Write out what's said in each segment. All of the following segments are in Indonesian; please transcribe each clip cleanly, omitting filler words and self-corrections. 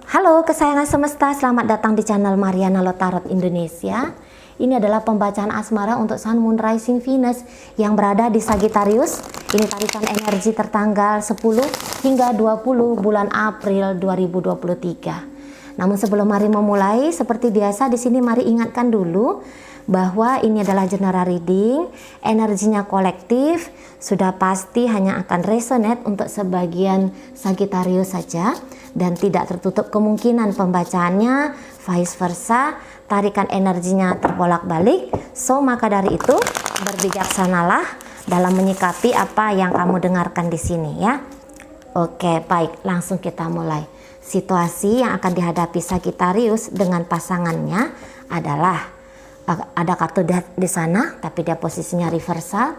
Halo kesayangan semesta, selamat datang di channel Mariana Lotarot Indonesia. Ini adalah pembacaan asmara untuk Sun Moon Rising Venus yang berada di Sagittarius. Ini tarikan energi tertanggal 10 hingga 20 bulan April 2023. Namun sebelum mari memulai, seperti biasa di sini mari ingatkan dulu bahwa ini adalah general reading, energinya kolektif, sudah pasti hanya akan resonate untuk sebagian Sagittarius saja dan tidak tertutup kemungkinan pembacaannya vice versa, tarikan energinya terbolak-balik. So maka dari itu berbijaksanalah dalam menyikapi apa yang kamu dengarkan di sini ya. Oke, baik, langsung kita mulai. Situasi yang akan dihadapi Sagittarius dengan pasangannya adalah ada kartu di sana, tapi dia posisinya reversal.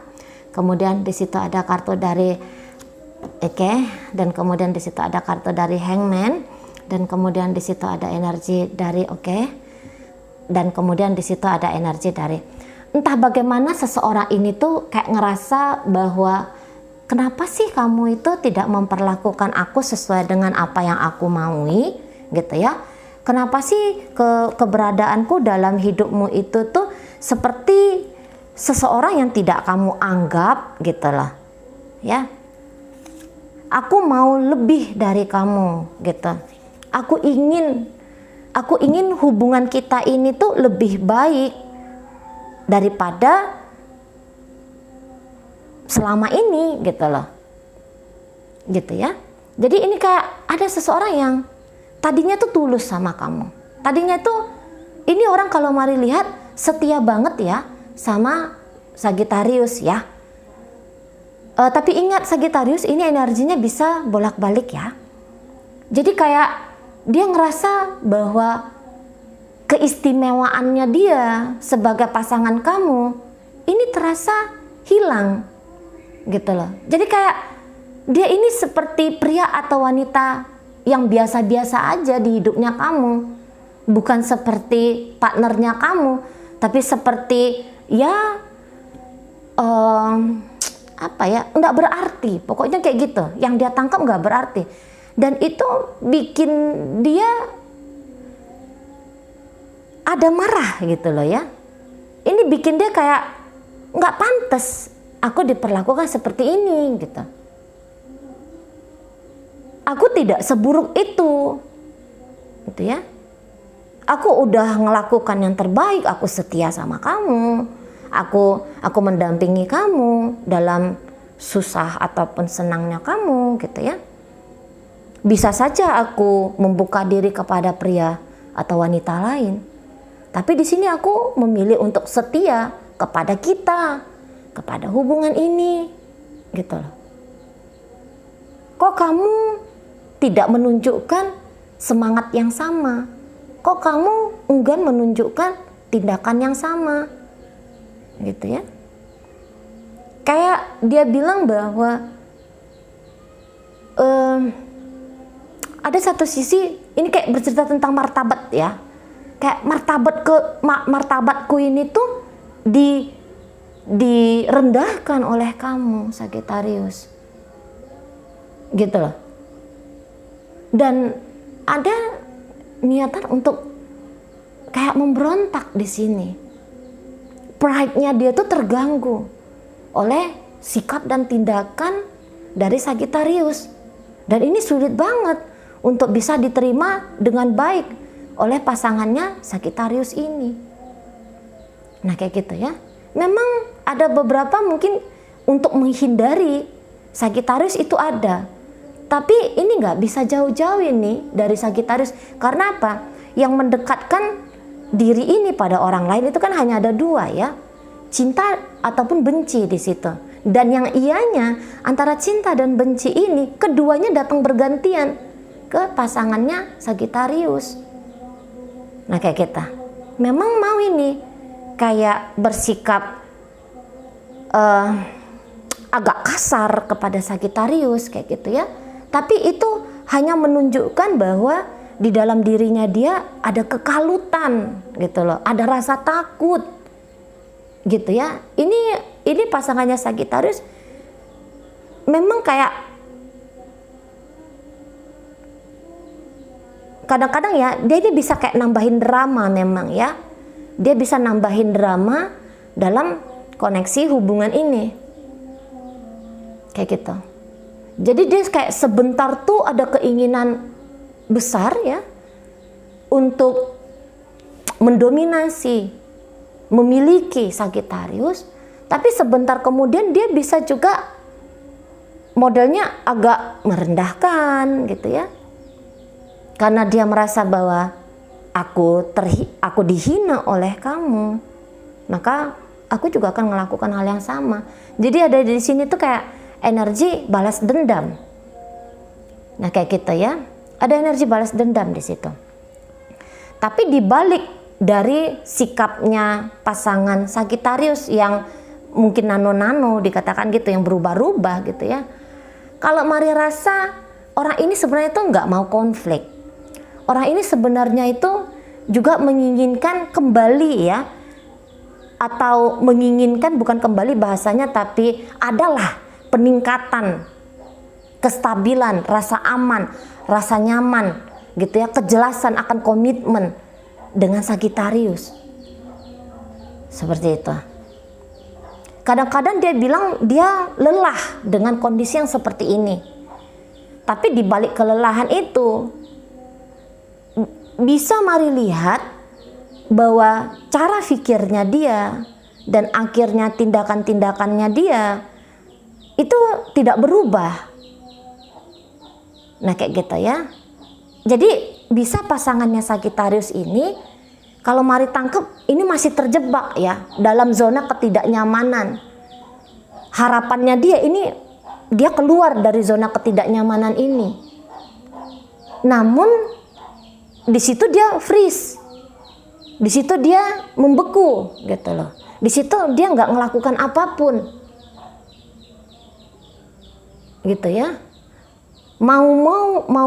Kemudian di situ ada kartu dari dan kemudian di situ ada kartu dari Hangman, dan kemudian di situ ada energi dari dan kemudian di situ ada energi dari entah bagaimana seseorang ini tuh kayak ngerasa bahwa kenapa sih kamu itu tidak memperlakukan aku sesuai dengan apa yang aku maui gitu ya. Kenapa sih keberadaanku dalam hidupmu itu tuh seperti seseorang yang tidak kamu anggap gitu loh ya. Aku mau lebih dari kamu gitu. Aku ingin hubungan kita ini tuh lebih baik daripada selama ini gitu loh. Gitu ya. Jadi ini kayak ada seseorang yang tadinya tuh tulus sama kamu. Tadinya tuh ini orang kalau mari lihat setia banget ya sama Sagittarius ya. Tapi ingat Sagittarius ini energinya bisa bolak-balik ya. Jadi kayak dia ngerasa bahwa keistimewaannya dia sebagai pasangan kamu ini terasa hilang gitu loh. Jadi kayak dia ini seperti pria atau wanita yang biasa-biasa aja di hidupnya kamu. Bukan seperti partnernya kamu, tapi seperti ya nggak berarti, pokoknya kayak gitu. Yang dia tangkap nggak berarti, dan itu bikin dia ada marah gitu loh ya. Ini bikin dia kayak nggak pantas aku diperlakukan seperti ini gitu. Aku tidak seburuk itu gitu ya. Aku udah ngelakukan yang terbaik, aku setia sama kamu. Aku mendampingi kamu dalam susah ataupun senangnya kamu gitu ya. Bisa saja aku membuka diri kepada pria atau wanita lain. Tapi di sini aku memilih untuk setia kepada kita, kepada hubungan ini gitu loh. Kok kamu tidak menunjukkan semangat yang sama? Kok kamu enggan menunjukkan tindakan yang sama? Gitu ya. Kayak dia bilang bahwa ada satu sisi ini kayak bercerita tentang martabat ya. Kayak martabatku ini tuh direndahkan oleh kamu Sagittarius. Gitu loh. Dan ada niatan untuk kayak memberontak di sini. Pride-nya dia tuh terganggu oleh sikap dan tindakan dari Sagittarius. Dan ini sulit banget untuk bisa diterima dengan baik oleh pasangannya Sagittarius ini. Nah kayak gitu ya. Memang ada beberapa mungkin untuk menghindari Sagittarius itu ada. Tapi ini nggak bisa jauh-jauh ini dari Sagittarius. Karena apa? Yang mendekatkan diri ini pada orang lain itu kan hanya ada dua ya. Cinta ataupun benci di situ. Dan yang ianya antara cinta dan benci ini keduanya datang bergantian ke pasangannya Sagittarius. Nah kayak kita. Memang mau ini kayak bersikap agak kasar kepada Sagittarius kayak gitu ya. Tapi itu hanya menunjukkan bahwa di dalam dirinya dia ada kekalutan gitu loh, ada rasa takut gitu ya. Ini pasangannya Sagittarius memang kayak kadang-kadang ya dia ini bisa kayak nambahin drama memang ya. Dia bisa nambahin drama dalam koneksi hubungan ini. Kayak gitu. Jadi dia kayak sebentar tuh ada keinginan besar ya untuk mendominasi, memiliki Sagittarius, tapi sebentar kemudian dia bisa juga modelnya agak merendahkan gitu ya. Karena dia merasa bahwa aku dihina oleh kamu, maka aku juga akan melakukan hal yang sama. Jadi ada di sini tuh kayak energi balas dendam. Nah kayak gitu ya, ada energi balas dendam di situ. Tapi dibalik dari sikapnya pasangan Sagittarius yang mungkin nano-nano dikatakan gitu, yang berubah-ubah gitu ya. Kalau Mari rasa orang ini sebenarnya tuh nggak mau konflik. Orang ini sebenarnya itu juga menginginkan kembali ya, atau menginginkan bukan kembali bahasanya, tapi adalah peningkatan kestabilan, rasa aman, rasa nyaman gitu ya, kejelasan akan komitmen dengan Sagittarius. Seperti itu. Kadang-kadang dia bilang dia lelah dengan kondisi yang seperti ini. Tapi di balik kelelahan itu bisa Mari lihat bahwa cara pikirnya dia dan akhirnya tindakan-tindakannya dia itu tidak berubah. Nah kayak gitu ya. Jadi bisa pasangannya Sagittarius ini, kalau Mari tangkep, ini masih terjebak ya dalam zona ketidaknyamanan. Harapannya dia keluar dari zona ketidaknyamanan ini. Namun di situ dia freeze, di situ dia membeku gitu loh. Di situ dia nggak melakukan apapun, gitu ya. Mau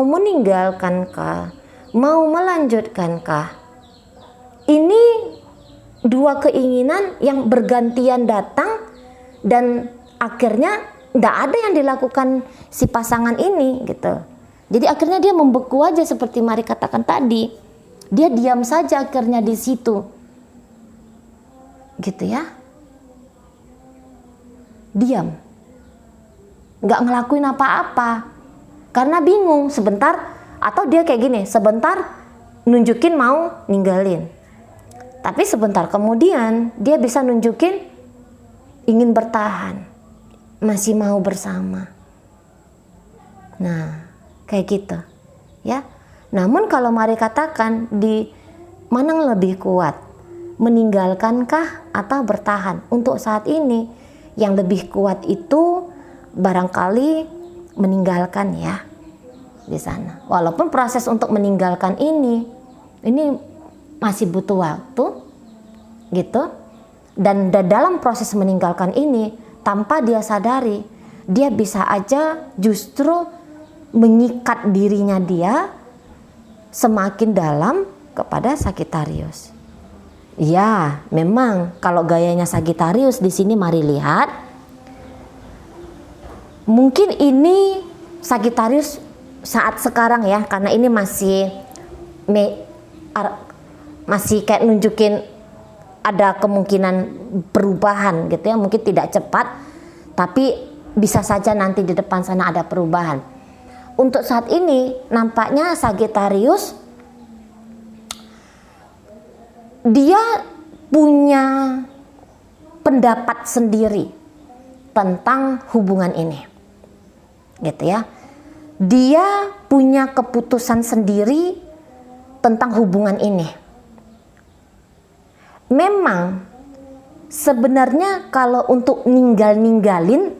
meninggalkankah, mau melanjutkankah? Ini dua keinginan yang bergantian datang dan akhirnya nggak ada yang dilakukan si pasangan ini gitu. Jadi akhirnya dia membeku aja seperti Mari katakan tadi. Dia diam saja akhirnya di situ. Gitu ya. Diam. Nggak ngelakuin apa-apa. Karena bingung sebentar, atau dia kayak gini, sebentar nunjukin mau ninggalin. Tapi sebentar kemudian dia bisa nunjukin ingin bertahan. Masih mau bersama. Nah, kayak gitu ya. Namun kalau Mari katakan di mana yang lebih kuat, meninggalkankah atau bertahan? Untuk saat ini yang lebih kuat itu barangkali meninggalkan ya di sana. Walaupun proses untuk meninggalkan ini masih butuh waktu gitu. Dan dalam proses meninggalkan ini tanpa dia sadari, dia bisa aja justru mengikat dirinya dia semakin dalam kepada Sagittarius. Ya, memang kalau gayanya Sagittarius di sini Mari lihat, mungkin ini Sagittarius saat sekarang ya, karena ini masih kayak nunjukin ada kemungkinan perubahan gitu ya, mungkin tidak cepat, tapi bisa saja nanti di depan sana ada perubahan. Untuk saat ini nampaknya Sagittarius dia punya pendapat sendiri tentang hubungan ini, gitu ya. Dia punya keputusan sendiri tentang hubungan ini. Memang sebenarnya kalau untuk ninggalin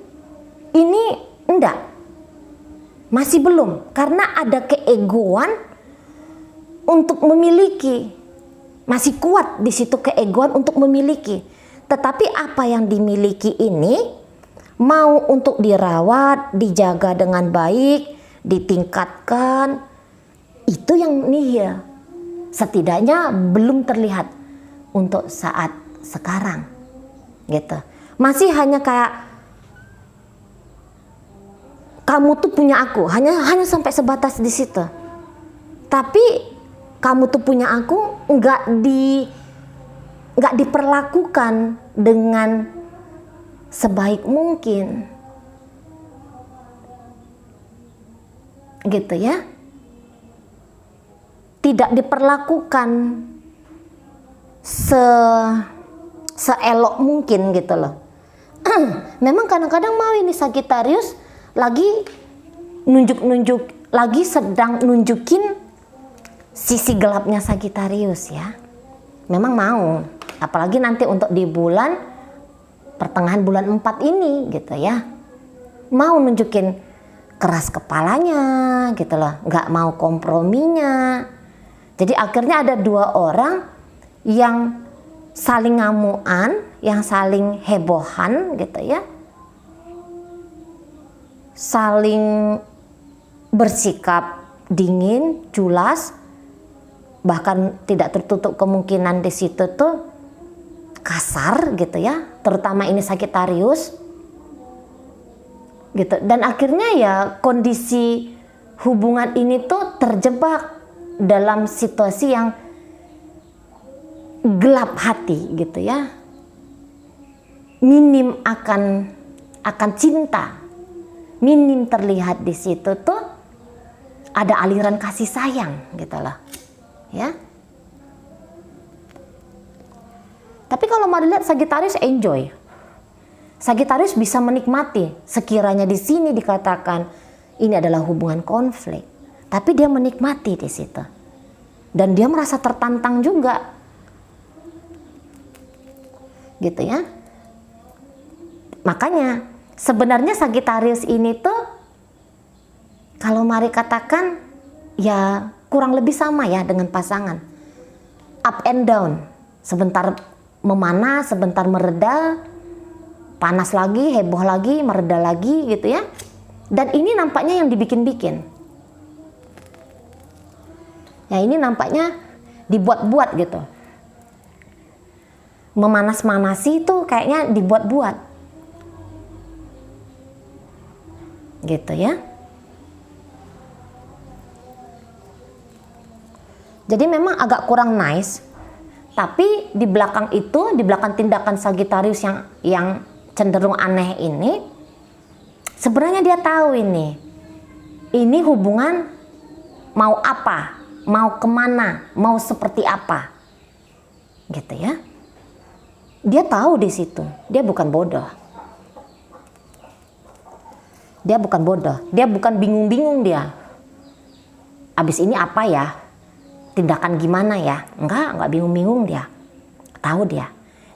ini enggak. Masih belum, karena ada keegoan untuk memiliki. Masih kuat di situ keegoan untuk memiliki. Tetapi apa yang dimiliki ini mau untuk dirawat, dijaga dengan baik, ditingkatkan, itu yang nihil. Setidaknya belum terlihat untuk saat sekarang. Gitu. Masih hanya kayak kamu tuh punya aku, hanya sampai sebatas di situ. Tapi kamu tuh punya aku nggak diperlakukan dengan sebaik mungkin, gitu ya. Tidak diperlakukan seelok mungkin gitu loh. Memang kadang-kadang mau ini Sagittarius lagi lagi sedang nunjukin sisi gelapnya Sagittarius ya. Memang mau, apalagi nanti untuk di pertengahan bulan 4 ini gitu ya. Mau nunjukin keras kepalanya gitu loh, nggak mau komprominya. Jadi akhirnya ada dua orang yang saling ngamuan, yang saling hebohan gitu ya, saling bersikap dingin, culas, bahkan tidak tertutup kemungkinan di situ tuh kasar gitu ya, terutama ini Sagittarius gitu. Dan akhirnya ya kondisi hubungan ini tuh terjebak dalam situasi yang gelap hati gitu ya, minim akan cinta, minim terlihat di situ tuh ada aliran kasih sayang gitu loh ya. Tapi kalau mau dilihat Sagittarius enjoy, Sagittarius bisa menikmati. Sekiranya di sini dikatakan ini adalah hubungan konflik, tapi dia menikmati di situ dan dia merasa tertantang juga gitu ya. Makanya sebenarnya Sagittarius ini tuh kalau mari katakan ya kurang lebih sama ya dengan pasangan, up and down, sebentar memanas, sebentar mereda, panas lagi, heboh lagi, mereda lagi gitu ya. Dan ini nampaknya yang dibikin-bikin ya, ini nampaknya dibuat-buat gitu. Memanas-manasi itu kayaknya dibuat-buat gitu ya. Jadi memang agak kurang nice, tapi di belakang itu, di belakang tindakan Sagittarius yang cenderung aneh ini, sebenarnya dia tahu ini hubungan mau apa, mau kemana, mau seperti apa gitu ya. Dia tahu di situ, dia bukan bodoh. Dia bukan bodoh, dia bukan bingung-bingung dia. Abis ini apa ya? Tindakan gimana ya? Enggak bingung-bingung dia. Tahu dia.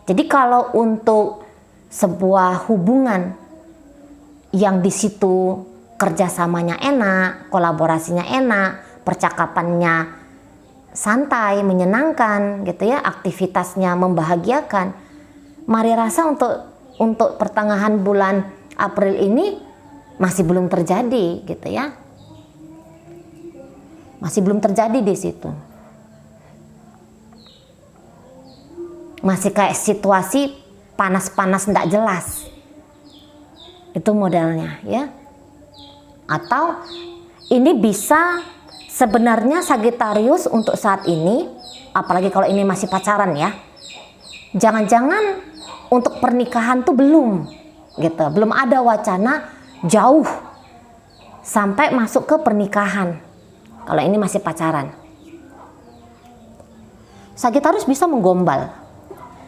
Jadi kalau untuk sebuah hubungan yang di situ kerjasamanya enak, kolaborasinya enak, percakapannya santai, menyenangkan gitu ya, aktivitasnya membahagiakan. Mari rasa untuk pertengahan bulan April ini masih belum terjadi gitu ya. Masih belum terjadi di situ. Masih kayak situasi panas-panas nggak jelas. Itu modelnya ya. Atau ini bisa sebenarnya Sagittarius untuk saat ini, apalagi kalau ini masih pacaran ya. Jangan-jangan untuk pernikahan tuh belum gitu, belum ada wacana jauh sampai masuk ke pernikahan. Kalau ini masih pacaran, Sagittarius bisa menggombal,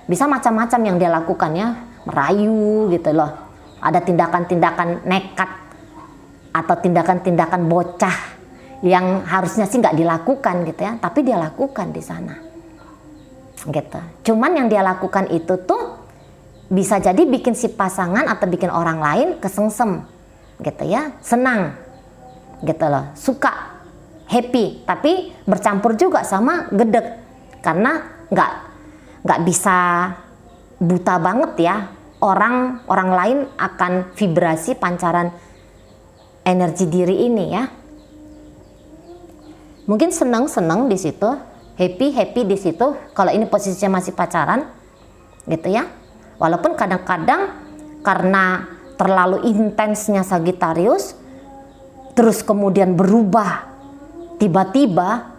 bisa macam-macam yang dia lakukan ya, merayu gitu loh. Ada tindakan-tindakan nekat atau tindakan-tindakan bocah yang harusnya sih nggak dilakukan gitu ya, tapi dia lakukan di sana gitu. Cuman yang dia lakukan itu tuh bisa jadi bikin si pasangan atau bikin orang lain kesengsem gitu ya, senang gitu loh, suka, happy, tapi bercampur juga sama gedek karena nggak bisa buta banget ya. Orang lain akan vibrasi pancaran energi diri ini ya. Mungkin senang di situ, happy di situ kalau ini posisinya masih pacaran gitu ya. Walaupun kadang-kadang karena terlalu intensnya Sagittarius terus kemudian berubah tiba-tiba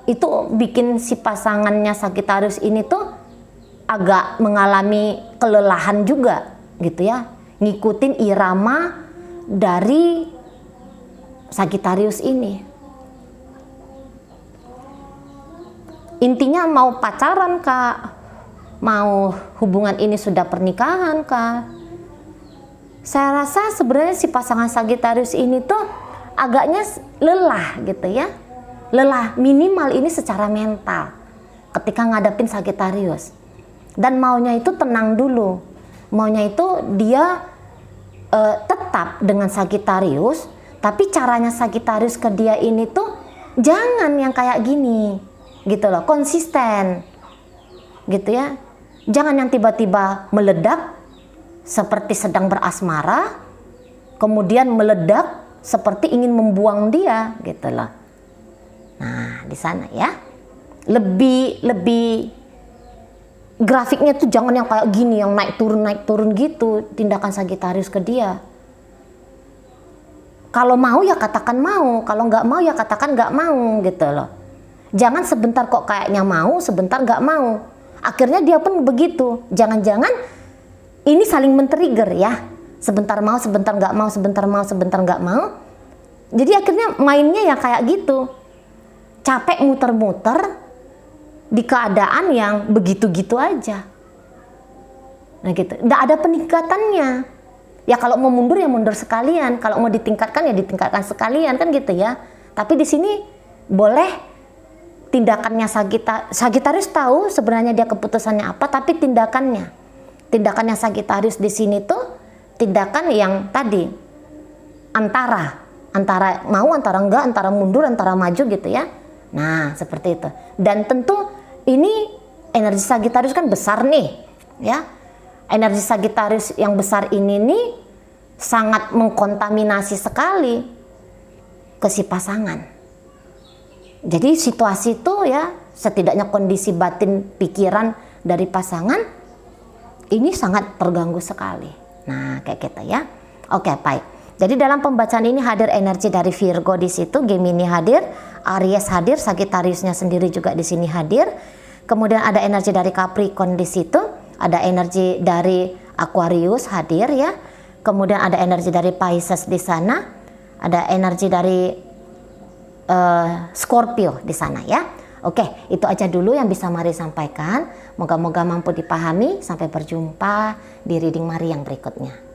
itu bikin si pasangannya Sagittarius ini tuh agak mengalami kelelahan juga gitu ya, ngikutin irama dari Sagittarius ini. Intinya mau pacaran kak, mau hubungan ini sudah pernikahan kak. Saya rasa sebenarnya si pasangan Sagittarius ini tuh agaknya lelah gitu ya. Lelah minimal ini secara mental ketika ngadapin Sagittarius. Dan maunya itu tenang dulu. Maunya itu dia tetap dengan Sagittarius, tapi caranya Sagittarius ke dia ini tuh jangan yang kayak gini. Gitu loh, konsisten gitu ya, jangan yang tiba-tiba meledak seperti sedang berasmara, kemudian meledak seperti ingin membuang dia gitu loh. Nah di sana ya, lebih grafiknya tuh jangan yang kayak gini, yang naik turun gitu tindakan Sagittarius ke dia. Kalau mau ya katakan mau, kalau nggak mau ya katakan nggak mau gitu loh. Jangan sebentar kok kayaknya mau, sebentar nggak mau. Akhirnya dia pun begitu. Jangan-jangan ini saling men-trigger ya. Sebentar mau, sebentar nggak mau, sebentar mau, sebentar nggak mau. Jadi akhirnya mainnya ya kayak gitu. Capek muter-muter di keadaan yang begitu-gitu aja. Nah gitu. Nggak ada peningkatannya. Ya kalau mau mundur ya mundur sekalian. Kalau mau ditingkatkan ya ditingkatkan sekalian kan gitu ya. Tapi di sini boleh tindakannya Sagittarius tahu sebenarnya dia keputusannya apa, tapi tindakannya Sagittarius di sini tuh tindakan yang tadi antara mau, antara enggak, antara mundur, antara maju gitu ya. Nah seperti itu. Dan tentu ini energi Sagittarius kan besar nih ya. Energi Sagittarius yang besar ini nih sangat mengkontaminasi sekali ke si pasangan. Jadi situasi itu ya, setidaknya kondisi batin pikiran dari pasangan ini sangat terganggu sekali. Nah kayak gitu ya. Oke baik. Jadi dalam pembacaan ini hadir energi dari Virgo di situ, Gemini hadir, Aries hadir, Sagittariusnya sendiri juga di sini hadir. Kemudian ada energi dari Capricorn di situ, ada energi dari Aquarius hadir ya. Kemudian ada energi dari Pisces di sana, ada energi dari Scorpio di sana ya. Oke, itu aja dulu yang bisa Mari sampaikan. Moga-moga mampu dipahami. Sampai berjumpa di reading Mari yang berikutnya.